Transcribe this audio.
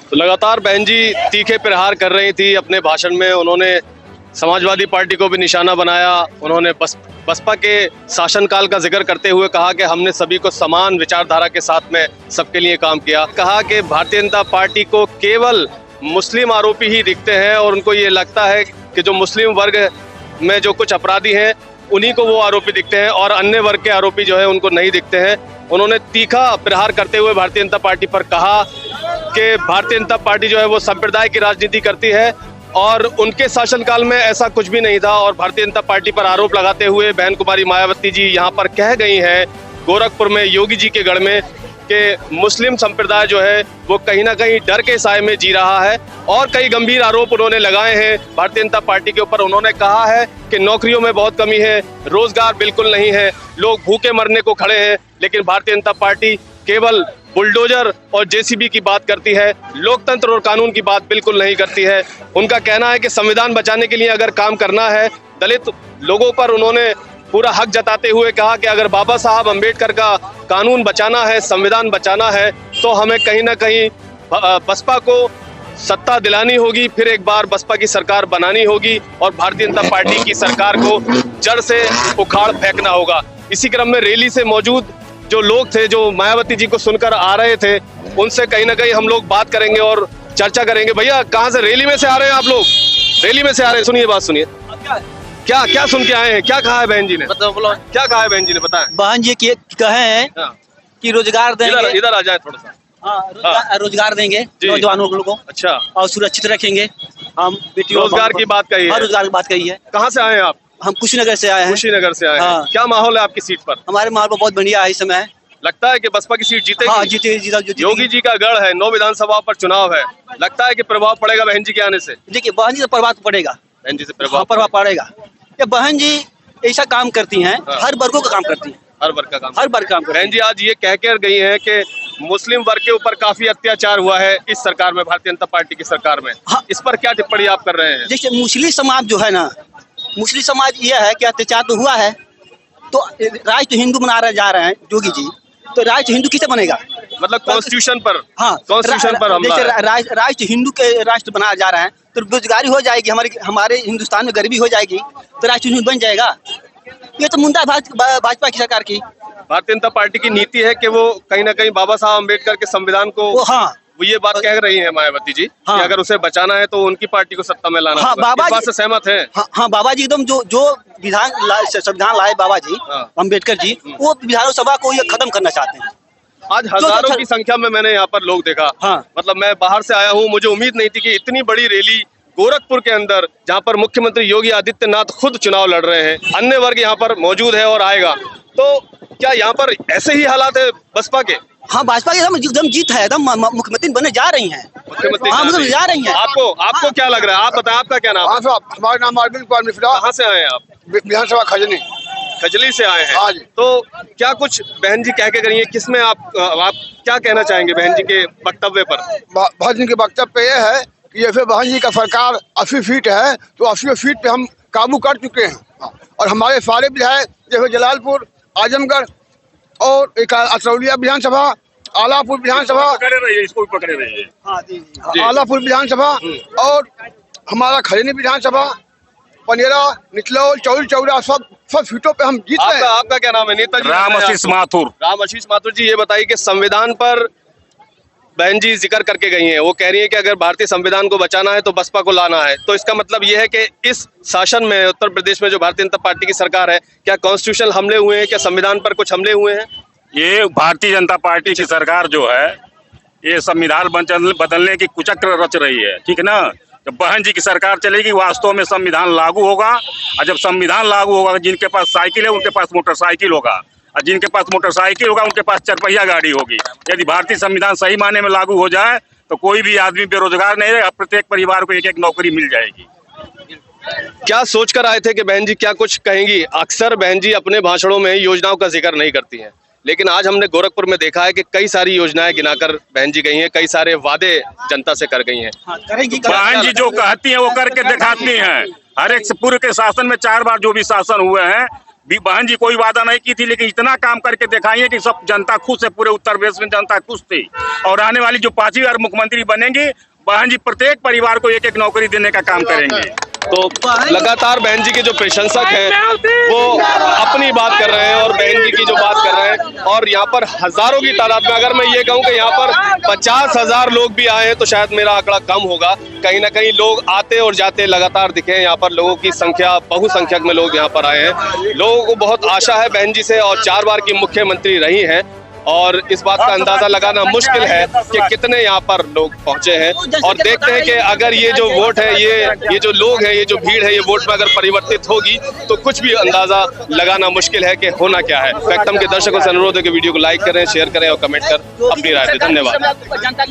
तो लगातार बहन जी तीखे प्रहार कर रही थी अपने भाषण में। उन्होंने समाजवादी पार्टी को भी निशाना बनाया। उन्होंने बसपा के शासनकाल का जिक्र करते हुए कहा कि हमने सभी को समान विचारधारा के साथ में सबके लिए काम किया। कहा कि भारतीय जनता पार्टी को केवल मुस्लिम आरोपी ही दिखते हैं और उनको ये लगता है कि जो मुस्लिम वर्ग में जो कुछ अपराधी हैं उन्हीं को वो आरोपी दिखते हैं और अन्य वर्ग के आरोपी जो है उनको नहीं दिखते हैं। उन्होंने तीखा प्रहार करते हुए भारतीय जनता पार्टी पर कहा कि भारतीय जनता पार्टी जो है वो संप्रदाय की राजनीति करती है और उनके शासनकाल में ऐसा कुछ भी नहीं था। और भारतीय जनता पार्टी पर आरोप लगाते हुए बहन कुमारी मायावती जी यहाँ पर कह गई हैं गोरखपुर में योगी जी के गढ़ में कि मुस्लिम संप्रदाय जो है वो कहीं ना कहीं डर के साए में जी रहा है। और कई गंभीर आरोप उन्होंने लगाए हैं भारतीय जनता पार्टी के ऊपर। उन्होंने कहा है कि नौकरियों में बहुत कमी है, रोजगार बिल्कुल नहीं है, लोग भूखे मरने को खड़े हैं, लेकिन भारतीय जनता पार्टी केवल बुलडोजर और जेसीबी की बात करती है, लोकतंत्र और कानून की बात बिल्कुल नहीं करती है। उनका कहना है कि संविधान बचाने के लिए अगर काम करना है, दलित लोगों पर उन्होंने पूरा हक जताते हुए कहा कि अगर बाबा साहब अम्बेडकर का कानून बचाना है, संविधान बचाना है, तो हमें कहीं ना कहीं बसपा को सत्ता दिलानी होगी, फिर एक बार बसपा की सरकार बनानी होगी और भारतीय जनता पार्टी की सरकार को जड़ से उखाड़ फेंकना होगा। इसी क्रम में रैली से मौजूद जो लोग थे, जो मायावती जी को सुनकर आ रहे थे, उनसे कहीं ना कहीं हम लोग बात करेंगे और चर्चा करेंगे। भैया कहाँ से रैली में से आ रहे हैं आप लोग? रैली में से आ रहे हैं, सुनिए बात सुनिए। क्या क्या सुन के आए हैं? क्या कहा है बहन जी ने? बोलो क्या कहा है बहन जी ने, बताएं। बहन जी कहे हैं कि रोजगार देंगे। इधर आ जाए थोड़ा सा। रोजगार देंगे नौजवानों को। अच्छा। और सुरक्षित रखेंगे हम बेटियों। रोजगार की बात कही है। रोजगार की बात कही है। कहाँ से आए हैं आप? हम कुशीनगर से आए हैं। कुशीनगर से आए हैं। क्या माहौल है आपकी सीट पर? हमारे माहौल पर बहुत बढ़िया है इस समय। लगता है कि बसपा की सीट जीतेगी? हाँ, जीतेगी। योगी जी का गढ़ है, 9 विधानसभा पर चुनाव है, लगता है कि प्रभाव पड़ेगा बहन जी के आने से? देखिए बहन जी से प्रभाव पड़ेगा। बहन जी से प्रभाव पड़ेगा। ये बहन जी ऐसा काम करती हैं, हर वर्गों का काम करती हैं। हर वर्ग का काम। बहन जी आज ये कह कर गई हैं कि मुस्लिम वर्ग के ऊपर काफी अत्याचार हुआ है इस सरकार में, भारतीय जनता पार्टी की सरकार में। हाँ। इस पर क्या टिप्पणी आप कर रहे हैं? जैसे मुस्लिम समाज जो है ना, मुस्लिम समाज ये है कि अत्याचार तो हुआ है, तो राष्ट्र हिंदू बना रहे जा रहे हैं योगी जी, तो राष्ट्र हिंदू किसे बनेगा? मतलब कॉन्स्टिट्यूशन पर। हाँ, कॉन्स्टिट्यूशन पर हमला है। राष्ट्र हिंदू के राष्ट्र बनाया जा रहे हैं, तो बेरोजगारी हो जाएगी, हमारे हिंदुस्तान में गरीबी हो जाएगी, तो राष्ट्र हिंदू बन जाएगा। ये तो मुद्दा भाजपा की सरकार की। भारतीय जनता पार्टी की नीति है कि वो कहीं ना कहीं बाबा साहब अम्बेडकर के संविधान को वो ये बात कह रही है मायावती जी कि अगर उसे बचाना है तो उनकी पार्टी को सत्ता में लाना होगा। इस बात से सहमत हैं? हाँ, बाबा जी एकदम जो संविधान लाए बाबा जी अम्बेडकर जी, वो विधानसभा को ये खत्म करना चाहते हैं। आज हजारों की संख्या में मैंने यहाँ पर लोग देखा। मतलब मैं बाहर से आया हूँ, मुझे उम्मीद नहीं थी कि इतनी बड़ी रैली गोरखपुर के अंदर, जहाँ पर मुख्यमंत्री योगी आदित्यनाथ खुद चुनाव लड़ रहे हैं, अन्य वर्ग यहाँ पर मौजूद है और आएगा। तो क्या यहाँ पर ऐसे ही हालात है बसपा के? हाँ, भाजपा की एकदम जीत है, एकदम मुख्यमंत्री बनने जा रही हैं। मुख्यमंत्री जा रही हैं। आपको क्या लग रहा है? आप बताएं, आपका क्या नाम है? हमारा नाम अरविंद कुमार मिश्रा। कहाँ से आए हैं आप? विधानसभा खजली से आए हैं। तो क्या कुछ बहन जी कह के गई हैं, किसमें आप क्या कहना चाहेंगे बहन जी के वक्तव्य पर? बहन जी के वक्तव्य ये है कि जैसे बहन जी का सरकार 80 फीट है, तो 80 फीट पे हम काबू कर चुके हैं और हमारे सारे विधायक जैसे जलालपुर, आजमगढ़ और एक अतरौलिया विधानसभा, आलापुर विधानसभा, आलापुर विधानसभा और हमारा खरीनी विधानसभा, पनेरा, निचलौल, चौरा, सब सीटों पे हम जीत रहे हैं। आपका क्या नाम है? नेताजी राम आशीष माथुर जी, ये बताइए कि संविधान पर बहन जी जिक्र करके गई हैं। वो कह रही है कि अगर भारतीय संविधान को बचाना है तो बसपा को लाना है। तो इसका मतलब ये है कि इस शासन में, उत्तर प्रदेश में जो भारतीय जनता पार्टी की सरकार है, क्या कॉन्स्टिट्यूशनल हमले हुए हैं? क्या संविधान पर कुछ हमले हुए हैं? ये भारतीय जनता पार्टी की सरकार जो है, ये संविधान बदलने की कुचक्र रच रही है, ठीक है ना। जब बहन जी की सरकार चलेगी, वास्तव में संविधान लागू होगा, और जब संविधान लागू होगा, जिनके पास साइकिल है उनके पास मोटरसाइकिल होगा, और जिनके पास मोटरसाइकिल होगा उनके पास चरपहिया गाड़ी होगी। यदि भारतीय संविधान सही मायने में लागू हो जाए तो कोई भी आदमी बेरोजगार नहीं रहेगा, प्रत्येक परिवार को एक नौकरी मिल जाएगी। क्या सोचकर आए थे कि बहन जी क्या कुछ कहेंगी? अक्सर बहन जी अपने भाषणों में योजनाओं का जिक्र नहीं करती हैं, लेकिन आज हमने गोरखपुर में देखा है कि कई सारी योजनाएं गिनाकर बहन जी गई हैं, कई सारे वादे जनता से कर गई हैं। बहन जी जो कहती हैं वो करके दिखाती हैं। हर एक पूर्व के शासन में 4 बार जो भी शासन हुए हैं, बहन जी कोई वादा नहीं की थी, लेकिन इतना काम करके दिखाई कि सब जनता खुश है, पूरे उत्तर प्रदेश में जनता खुश थी। और आने वाली जो 5वीं बार मुख्यमंत्री बनेंगे, बहन जी प्रत्येक परिवार को एक एक नौकरी देने का काम करेंगे। तो लगातार बहन जी के जो प्रशंसक हैं वो अपनी बात कर रहे हैं और बहन जी की जो बात कर रहे हैं, और यहाँ पर हजारों की तादाद में, अगर मैं ये कहूँ कि यहाँ पर 50,000 लोग भी आए हैं तो शायद मेरा आंकड़ा कम होगा। कहीं ना कहीं लोग आते और जाते लगातार दिखे। यहाँ पर लोगों की संख्या बहुसंख्यक में लोग यहाँ पर आए हैं। लोगों को बहुत आशा है बहन जी से, और 4 बार की मुख्यमंत्री रही हैं, और इस बात का अंदाजा लगाना मुश्किल है कि कितने यहाँ पर लोग पहुंचे हैं। और देखते हैं कि अगर ये जो वोट है, ये जो लोग हैं, ये जो भीड़ है, ये वोट में अगर परिवर्तित होगी तो कुछ भी अंदाजा लगाना मुश्किल है कि होना क्या है। फैक्टम के दर्शकों से अनुरोध है कि वीडियो को लाइक करें, शेयर करें और कमेंट कर अपनी राय दें। धन्यवाद।